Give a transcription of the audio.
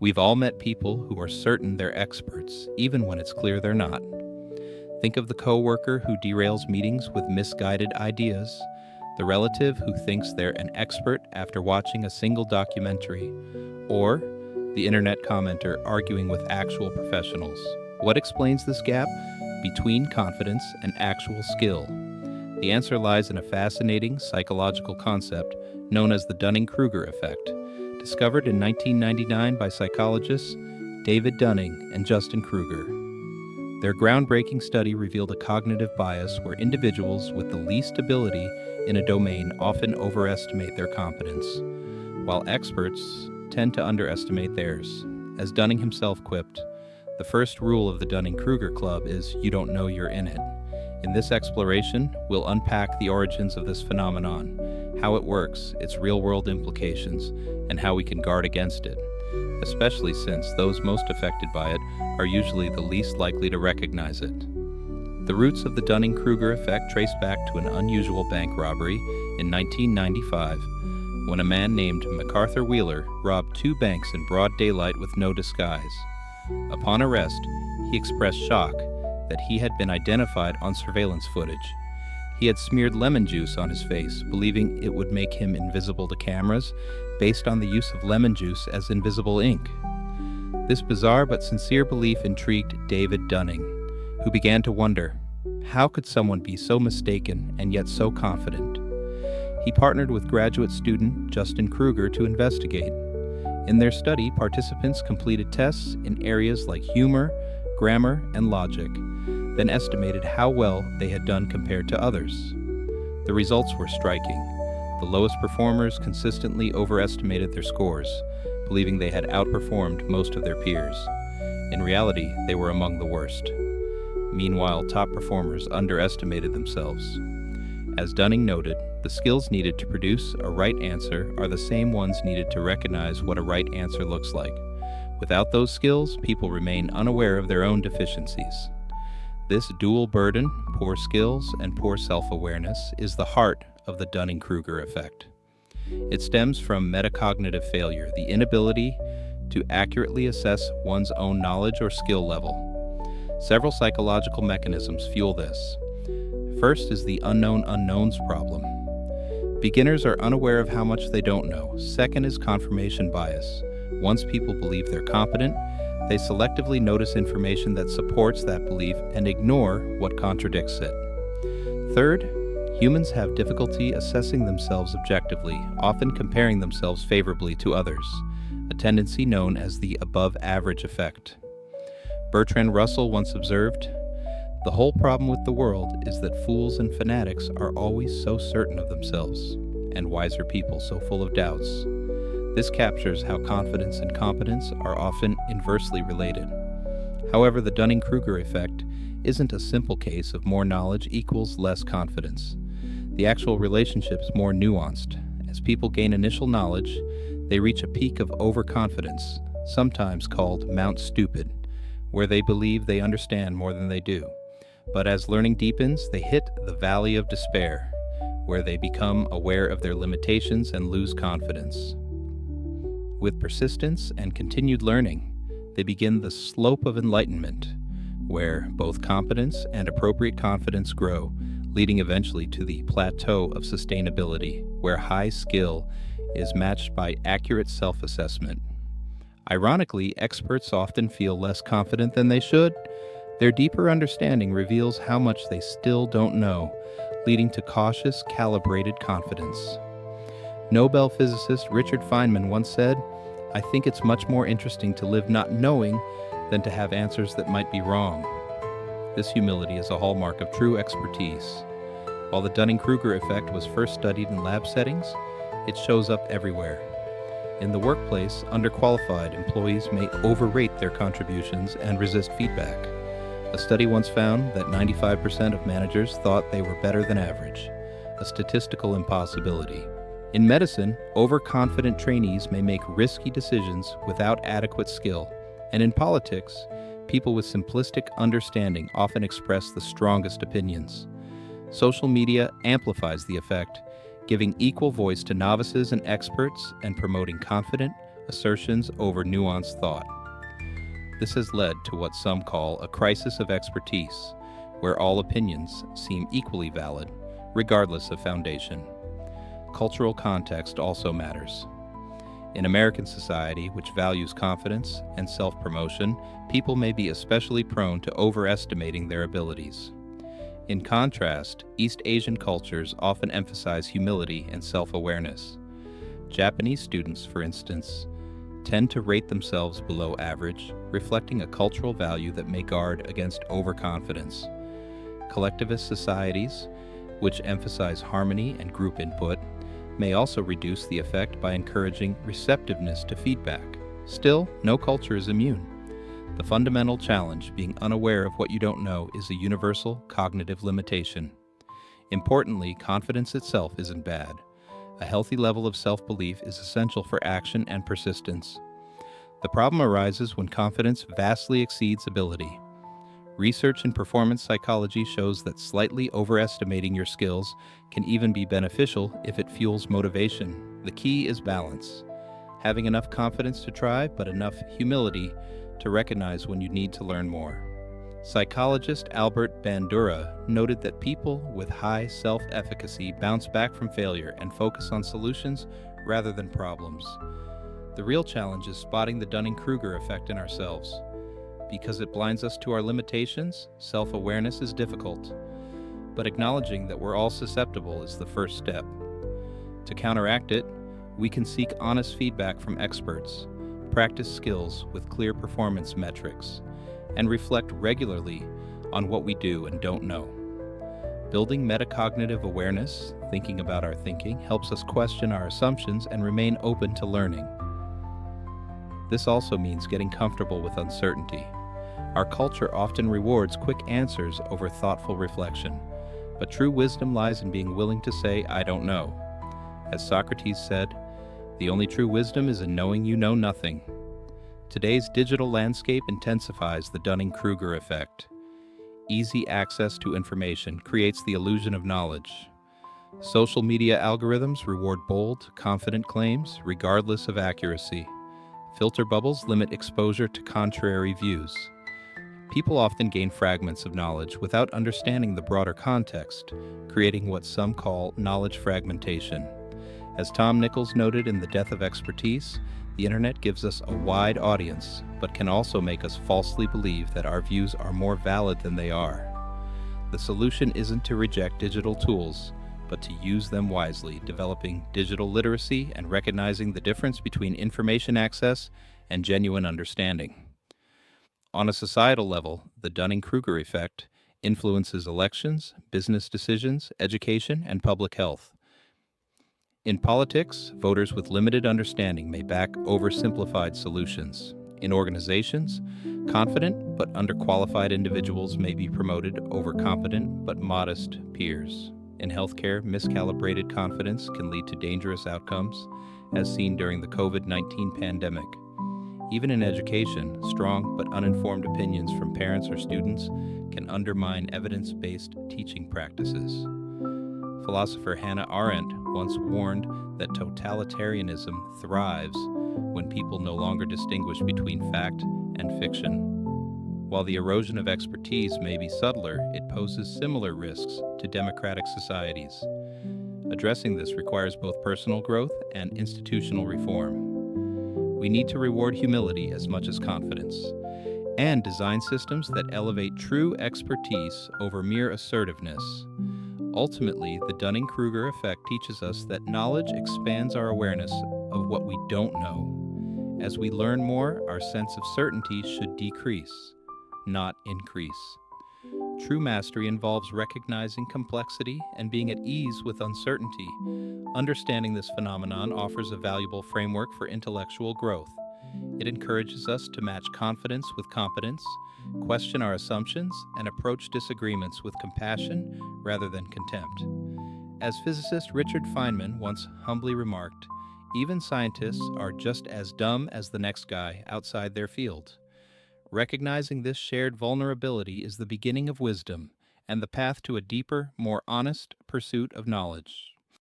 We've all met people who are certain they're experts, even when it's clear they're not. Think of the coworker who derails meetings with misguided ideas, the relative who thinks they're an expert after watching a single documentary, or the internet commenter arguing with actual professionals. What explains this gap between confidence and actual skill? The answer lies in a fascinating psychological concept known as the Dunning-Kruger Effect, discovered in 1999 by psychologists David Dunning and Justin Kruger. Their groundbreaking study revealed a cognitive bias where individuals with the least ability in a domain often overestimate their competence, while experts tend to underestimate theirs. As Dunning himself quipped, "The first rule of the Dunning-Kruger Club is you don't know you're in it." In this exploration, we'll unpack the origins of this phenomenon, how it works, its real-world implications, and how we can guard against it, especially since those most affected by it are usually the least likely to recognize it. The roots of the Dunning-Kruger effect trace back to an unusual bank robbery in 1995, when a man named MacArthur Wheeler robbed two banks in broad daylight with no disguise. Upon arrest, he expressed shock that he had been identified on surveillance footage. He had smeared lemon juice on his face, believing it would make him invisible to cameras based on the use of lemon juice as invisible ink. This bizarre but sincere belief intrigued David Dunning, who began to wonder, how could someone be so mistaken and yet so confident? He partnered with graduate student Justin Kruger to investigate. In their study, participants completed tests in areas like humor, grammar, and logic, then estimated how well they had done compared to others. The results were striking. The lowest performers consistently overestimated their scores, believing they had outperformed most of their peers. In reality, they were among the worst. Meanwhile, top performers underestimated themselves. As Dunning noted, the skills needed to produce a right answer are the same ones needed to recognize what a right answer looks like. Without those skills, people remain unaware of their own deficiencies. This dual burden, poor skills and poor self-awareness, is the heart of the Dunning-Kruger effect. It stems from metacognitive failure, the inability to accurately assess one's own knowledge or skill level. Several psychological mechanisms fuel this. First is the unknown unknowns problem. Beginners are unaware of how much they don't know. Second is confirmation bias. Once people believe they're competent, they selectively notice information that supports that belief and ignore what contradicts it. Third, humans have difficulty assessing themselves objectively, often comparing themselves favorably to others, a tendency known as the above-average effect. Bertrand Russell once observed, "The whole problem with the world is that fools and fanatics are always so certain of themselves, and wiser people so full of doubts." This captures how confidence and competence are often inversely related. However, the Dunning-Kruger effect isn't a simple case of more knowledge equals less confidence. The actual relationship is more nuanced. As people gain initial knowledge, they reach a peak of overconfidence, sometimes called Mount Stupid, where they believe they understand more than they do. But as learning deepens, they hit the Valley of Despair, where they become aware of their limitations and lose confidence. With persistence and continued learning, they begin the slope of enlightenment, where both competence and appropriate confidence grow, leading eventually to the plateau of sustainability, where high skill is matched by accurate self-assessment. Ironically, experts often feel less confident than they should. Their deeper understanding reveals how much they still don't know, leading to cautious, calibrated confidence. Nobel physicist Richard Feynman once said, "I think it's much more interesting to live not knowing than to have answers that might be wrong." This humility is a hallmark of true expertise. While the Dunning-Kruger effect was first studied in lab settings, it shows up everywhere. In the workplace, underqualified employees may overrate their contributions and resist feedback. A study once found that 95% of managers thought they were better than average, a statistical impossibility. In medicine, overconfident trainees may make risky decisions without adequate skill, and in politics, people with simplistic understanding often express the strongest opinions. Social media amplifies the effect, giving equal voice to novices and experts and promoting confident, assertions over nuanced thought. This has led to what some call a crisis of expertise, where all opinions seem equally valid, regardless of foundation. Cultural context also matters. In American society, which values confidence and self-promotion, people may be especially prone to overestimating their abilities. In contrast, East Asian cultures often emphasize humility and self-awareness. Japanese students, for instance, tend to rate themselves below average, reflecting a cultural value that may guard against overconfidence. Collectivist societies, which emphasize harmony and group input, may also reduce the effect by encouraging receptiveness to feedback. Still, no culture is immune. The fundamental challenge, being unaware of what you don't know, is a universal cognitive limitation. Importantly, confidence itself isn't bad. A healthy level of self-belief is essential for action and persistence. The problem arises when confidence vastly exceeds ability. Research in performance psychology shows that slightly overestimating your skills can even be beneficial if it fuels motivation. The key is balance. Having enough confidence to try, but enough humility to recognize when you need to learn more. Psychologist Albert Bandura noted that people with high self-efficacy bounce back from failure and focus on solutions rather than problems. The real challenge is spotting the Dunning-Kruger effect in ourselves. Because it blinds us to our limitations, self-awareness is difficult. But acknowledging that we're all susceptible is the first step. To counteract it, we can seek honest feedback from experts, practice skills with clear performance metrics, and reflect regularly on what we do and don't know. Building metacognitive awareness, thinking about our thinking, helps us question our assumptions and remain open to learning. This also means getting comfortable with uncertainty. Our culture often rewards quick answers over thoughtful reflection, but true wisdom lies in being willing to say, "I don't know." As Socrates said, "The only true wisdom is in knowing you know nothing." Today's digital landscape intensifies the Dunning-Kruger effect. Easy access to information creates the illusion of knowledge. Social media algorithms reward bold, confident claims, regardless of accuracy. Filter bubbles limit exposure to contrary views. People often gain fragments of knowledge without understanding the broader context, creating what some call knowledge fragmentation. As Tom Nichols noted in The Death of Expertise, the internet gives us a wide audience, but can also make us falsely believe that our views are more valid than they are. The solution isn't to reject digital tools, but to use them wisely, developing digital literacy and recognizing the difference between information access and genuine understanding. On a societal level, the Dunning-Kruger effect influences elections, business decisions, education, and public health. In politics, voters with limited understanding may back oversimplified solutions. In organizations, confident but underqualified individuals may be promoted over competent but modest peers. In healthcare, miscalibrated confidence can lead to dangerous outcomes, as seen during the COVID-19 pandemic. Even in education, strong but uninformed opinions from parents or students can undermine evidence-based teaching practices. Philosopher Hannah Arendt once warned that totalitarianism thrives when people no longer distinguish between fact and fiction. While the erosion of expertise may be subtler, it poses similar risks to democratic societies. Addressing this requires both personal growth and institutional reform. We need to reward humility as much as confidence, and design systems that elevate true expertise over mere assertiveness. Ultimately, the Dunning-Kruger effect teaches us that knowledge expands our awareness of what we don't know. As we learn more, our sense of certainty should decrease, not increase. True mastery involves recognizing complexity and being at ease with uncertainty. Understanding this phenomenon offers a valuable framework for intellectual growth. It encourages us to match confidence with competence, question our assumptions, and approach disagreements with compassion rather than contempt. As physicist Richard Feynman once humbly remarked, even scientists are just as dumb as the next guy outside their field. Recognizing this shared vulnerability is the beginning of wisdom and the path to a deeper, more honest pursuit of knowledge.